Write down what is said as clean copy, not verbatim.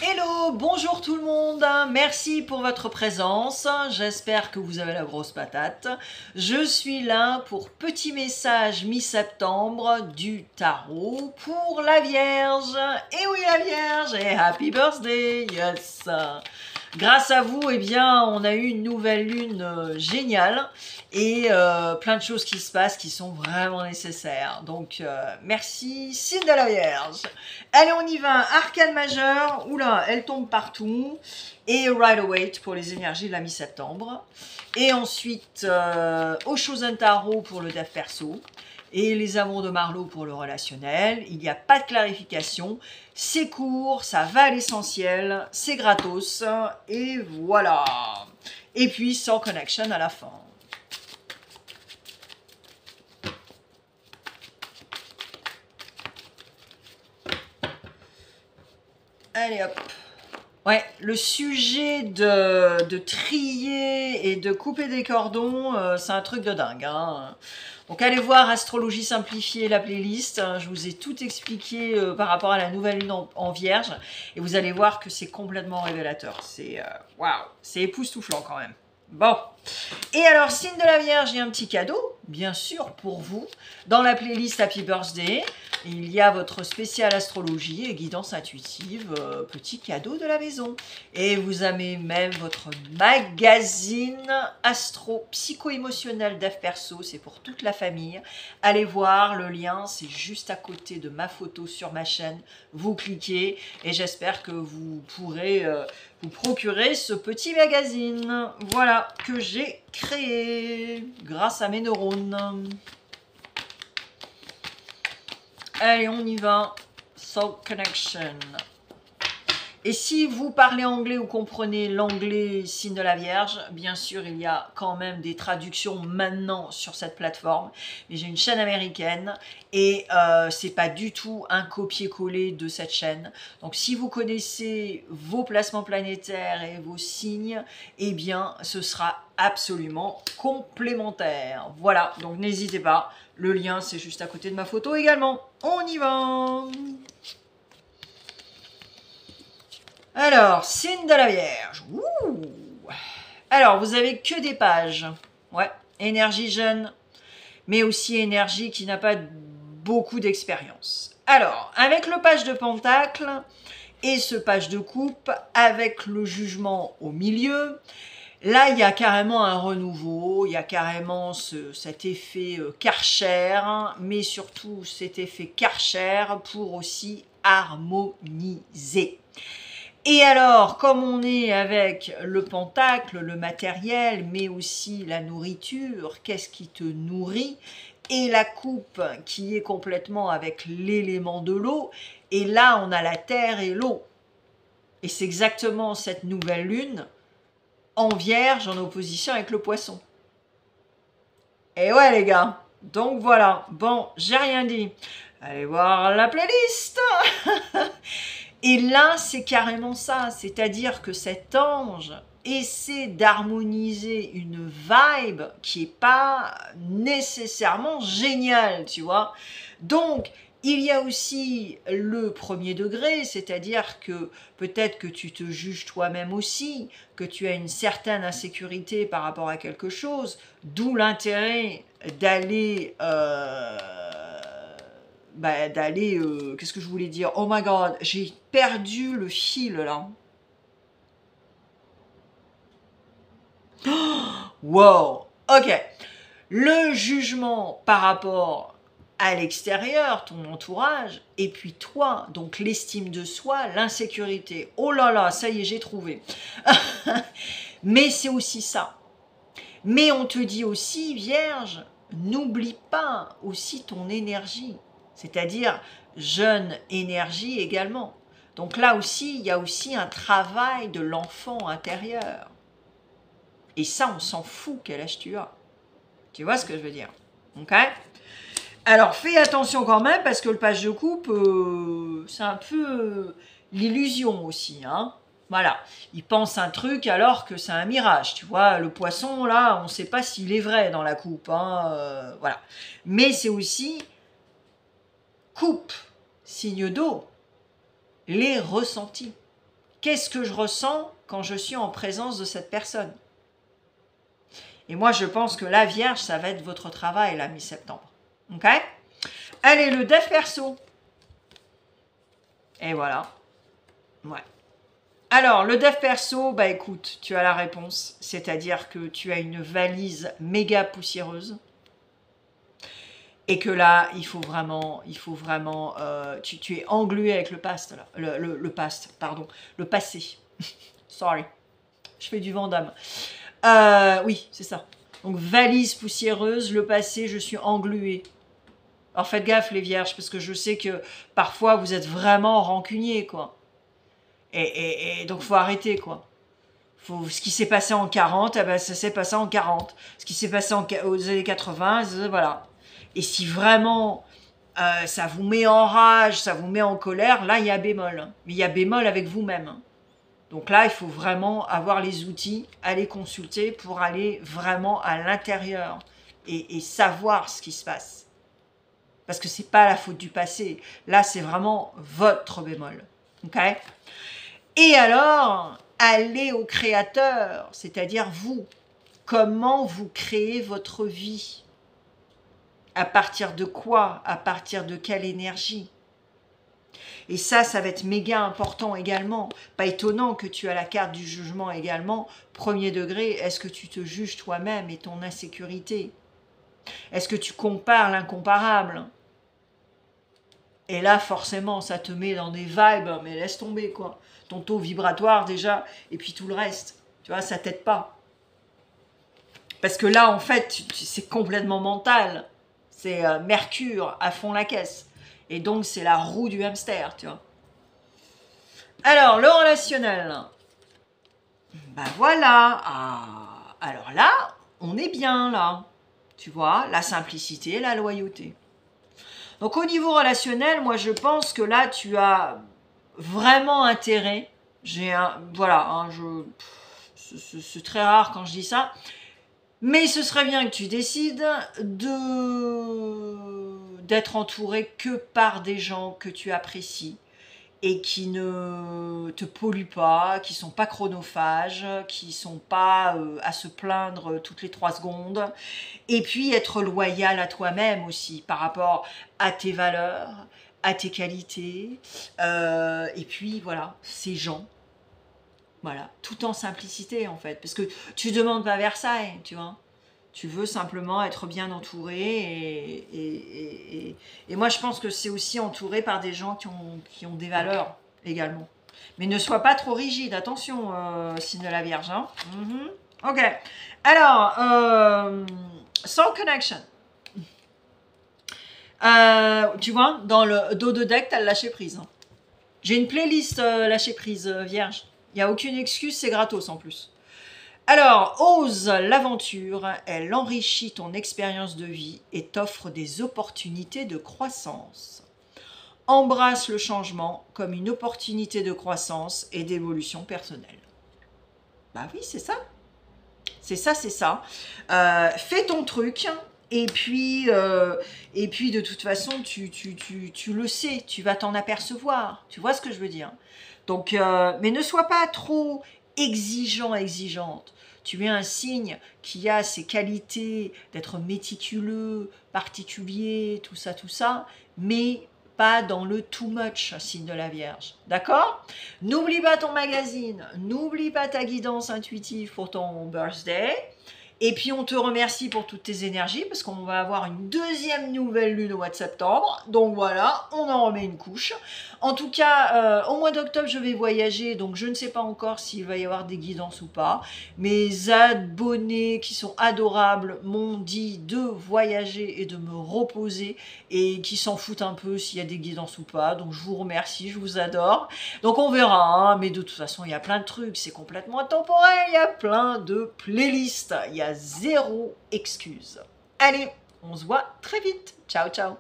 Hello, bonjour tout le monde, merci pour votre présence, j'espère que vous avez la grosse patate. Je suis là pour petit message mi-septembre du tarot pour la Vierge. Et oui la Vierge, et happy birthday, yes. Grâce à vous, eh bien, on a eu une nouvelle lune géniale et plein de choses qui se passent qui sont vraiment nécessaires. Donc, merci, signe de la Vierge. Allez, on y va. Arcane majeur. Oula, elle tombe partout. Et Rider-Waite pour les énergies de la mi-septembre. Et ensuite, Oshozen Tarot pour le dev perso. Et les amours de Marlowe pour le relationnel. Il n'y a pas de clarification. C'est court, ça va à l'essentiel, c'est gratos. Et voilà. Et puis, sans connection à la fin. Allez hop. Ouais, le sujet de trier et de couper des cordons, c'est un truc de dingue. Hein. Donc allez voir Astrologie simplifiée, la playlist. Je vous ai tout expliqué par rapport à la nouvelle lune en Vierge. Et vous allez voir que c'est complètement révélateur. C'est waouh, c'est époustouflant quand même. Bon. Et alors, signe de la Vierge, il y a un petit cadeau, bien sûr, pour vous. Dans la playlist Happy Birthday, il y a votre spécial astrologie et guidance intuitive, petit cadeau de la maison. Et vous avez même votre magazine astro psycho-émotionnel dev perso, c'est pour toute la famille. Allez voir, le lien, c'est juste à côté de ma photo sur ma chaîne. Vous cliquez et j'espère que vous pourrez vous procurer ce petit magazine. Voilà, que j'ai créé grâce à mes neurones. Allez, on y va. Soul Connection. Et si vous parlez anglais ou comprenez l'anglais signe de la Vierge, bien sûr, il y a quand même des traductions maintenant sur cette plateforme. Mais j'ai une chaîne américaine et c'est pas du tout un copier-coller de cette chaîne. Donc, si vous connaissez vos placements planétaires et vos signes, eh bien, ce sera absolument complémentaire. Voilà, donc n'hésitez pas. Le lien, c'est juste à côté de ma photo également. On y va! Alors, signe de la Vierge. Ouh. Alors, vous avez que des pages. Ouais, énergie jeune, mais aussi énergie qui n'a pas beaucoup d'expérience. Alors, avec le page de pentacle et ce page de coupe, avec le jugement au milieu, là, il y a carrément un renouveau, il y a carrément cet effet Karcher, mais surtout cet effet Karcher pour aussi harmoniser. Et alors, comme on est avec le pentacle, le matériel, mais aussi la nourriture, qu'est-ce qui te nourrit? Et la coupe qui est complètement avec l'élément de l'eau. Et là, on a la terre et l'eau. Et c'est exactement cette nouvelle lune en Vierge en opposition avec le poisson. Et ouais, les gars. Donc voilà. Bon, j'ai rien dit. Allez voir la playlist. Et là, c'est carrément ça, c'est-à-dire que cet ange essaie d'harmoniser une vibe qui n'est pas nécessairement géniale, tu vois. Donc, il y a aussi le premier degré, c'est-à-dire que peut-être que tu te juges toi-même aussi, que tu as une certaine insécurité par rapport à quelque chose, d'où l'intérêt d'aller... qu'est-ce que je voulais dire? Oh my god, j'ai perdu le fil là. Wow, ok. Le jugement par rapport à l'extérieur, ton entourage, et puis toi, donc l'estime de soi, l'insécurité. Oh là là, ça y est, j'ai trouvé. Mais c'est aussi ça. Mais on te dit aussi, Vierge, n'oublie pas aussi ton énergie. C'est-à-dire jeune énergie également. Donc là aussi, il y a aussi un travail de l'enfant intérieur. Et ça, on s'en fout quel âge tu as. Tu vois ce que je veux dire? Ok? Alors, fais attention quand même, parce que le page de coupe, c'est un peu l'illusion aussi. Hein? Voilà, il pense un truc alors que c'est un mirage. Tu vois, le poisson, là, on ne sait pas s'il est vrai dans la coupe. Hein? Voilà. Mais c'est aussi... coupe, signe d'eau, les ressentis. qu'est-ce que je ressens quand je suis en présence de cette personne? Et moi, je pense que la Vierge, ça va être votre travail, là, mi-septembre. Ok? Allez, le dev perso. Et voilà. Ouais. Alors, le dev perso, bah écoute, tu as la réponse. C'est-à-dire que tu as une valise méga poussiéreuse. Et que là, il faut vraiment, tu es englué avec le past, là. Le passé. Sorry. Je fais du Vandame. Oui, c'est ça. Donc, valise poussiéreuse, le passé, je suis engluée. Alors, faites gaffe, les vierges, parce que je sais que parfois, vous êtes vraiment rancuniers, quoi. Et donc, faut arrêter, quoi. Ce qui s'est passé en 40, eh ben, ça s'est passé en 40. Ce qui s'est passé aux années 80, voilà. Et si vraiment ça vous met en rage, ça vous met en colère, là, il y a bémol. Mais il y a bémol avec vous-même. Donc là, il faut vraiment avoir les outils, aller consulter pour aller vraiment à l'intérieur et savoir ce qui se passe. Parce que c'est pas la faute du passé. Là, c'est vraiment votre bémol. Ok ? Et alors, allez au créateur, c'est-à-dire vous. Comment vous créez votre vie? À partir de quoi? À partir de quelle énergie? Et ça va être méga important également. Pas étonnant que tu as la carte du jugement également. Premier degré, est-ce que tu te juges toi-même et ton insécurité? Est-ce que tu compares l'incomparable? Et là, forcément, ça te met dans des vibes, mais laisse tomber, quoi. Ton taux vibratoire, déjà, et puis tout le reste. Tu vois, ça t'aide pas. Parce que là, en fait, c'est complètement mental. C'est Mercure à fond la caisse. Et donc, c'est la roue du hamster, tu vois. Alors, le relationnel. Ben voilà. Ah, alors là, on est bien, là. Tu vois, la simplicité, la loyauté. Donc, au niveau relationnel, moi, je pense que là, tu as vraiment intérêt. C'est très rare quand je dis ça. Mais ce serait bien que tu décides d'être entouré que par des gens que tu apprécies et qui ne te polluent pas, qui sont pas chronophages, qui sont pas à se plaindre toutes les 3 secondes. Et puis être loyal à toi-même aussi par rapport à tes valeurs, à tes qualités. Et puis voilà, ces gens. Voilà, tout en simplicité en fait, parce que tu demandes pas Versailles, tu vois. Tu veux simplement être bien entouré et moi je pense que c'est aussi entouré par des gens qui ont des valeurs également. Mais ne sois pas trop rigide, attention, signe de la Vierge. Hein. Ok, alors, Soul Connection. Tu vois, dans le dos de deck, tu as le lâcher prise. Hein. J'ai une playlist lâcher prise Vierge. Il n'y a aucune excuse, c'est gratos en plus. Alors, ose l'aventure, elle enrichit ton expérience de vie et t'offre des opportunités de croissance. Embrasse le changement comme une opportunité de croissance et d'évolution personnelle. Bah oui, c'est ça. C'est ça, c'est ça. Fais ton truc. Et puis de toute façon, tu le sais, tu vas t'en apercevoir. Tu vois ce que je veux dire? Donc, mais ne sois pas trop exigeante. Tu es un signe qui a ses qualités d'être méticuleux, particulier, tout ça, mais pas dans le too much, signe de la Vierge. D'accord? N'oublie pas ton magazine, n'oublie pas ta guidance intuitive pour ton birthday. Et puis, on te remercie pour toutes tes énergies parce qu'on va avoir une deuxième nouvelle lune au mois de septembre. Donc voilà, on en remet une couche. En tout cas, au mois d'octobre, je vais voyager. Donc, je ne sais pas encore s'il va y avoir des guidances ou pas. Mes abonnés qui sont adorables m'ont dit de voyager et de me reposer et qui s'en foutent un peu s'il y a des guidances ou pas. Donc, je vous remercie, je vous adore. Donc, on verra. Hein, mais de toute façon, il y a plein de trucs. C'est complètement intemporel. Il y a plein de playlists. Il y a 0 excuse. Allez, on se voit très vite. Ciao, ciao.